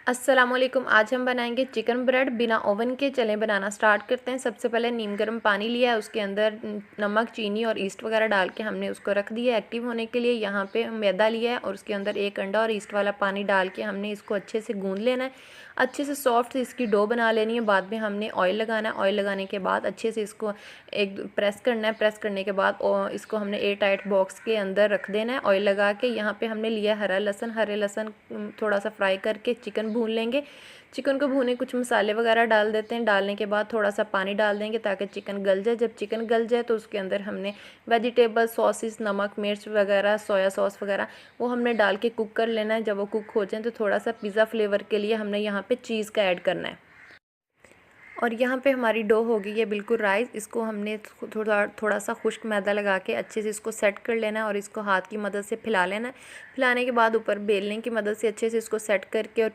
अस्सलामुअलैकुम। आज हम बनाएंगे चिकन ब्रेड बिना ओवन के। चलें बनाना स्टार्ट करते हैं। सबसे पहले नीम गर्म पानी लिया है, उसके अंदर नमक, चीनी और ईस्ट वगैरह डाल के हमने उसको रख दिया एक्टिव होने के लिए। यहाँ पे मैदा लिया है और उसके अंदर एक अंडा और ईस्ट वाला पानी डाल के हमने इसको अच्छे से गूंद लेना है। अच्छे से सॉफ्ट इसकी डो बना लेनी है। बाद में हमने ऑयल लगाना है। ऑयल लगाने के बाद अच्छे से इसको एक प्रेस करना है। प्रेस करने के बाद इसको हमने एयर टाइट बॉक्स के अंदर रख देना है ऑयल लगा के। यहाँ पे हमने लिया हरा लहसुन। हरे लहसुन थोड़ा सा फ्राई करके चिकन भून लेंगे। चिकन को भूने कुछ मसाले वगैरह डाल देते हैं। डालने के बाद थोड़ा सा पानी डाल देंगे ताकि चिकन गल जाए। जब चिकन गल जाए तो उसके अंदर हमने वेजिटेबल सॉसेस, नमक, मिर्च वगैरह, सोया सॉस वगैरह वो हमने डाल के कुक कर लेना है। जब वो कुक हो जाए तो थोड़ा सा पिज़्ज़ा फ्लेवर के लिए हमने यहाँ पे चीज़ का ऐड करना है। और यहाँ पे हमारी डो हो गई है बिल्कुल राइस। इसको हमने थोड़ा सा खुश्क मैदा लगा के अच्छे से इसको सेट कर लेना है और इसको हाथ की मदद से फैला लेना है। फैलाने के बाद ऊपर बेलने की मदद से अच्छे से इसको सेट करके और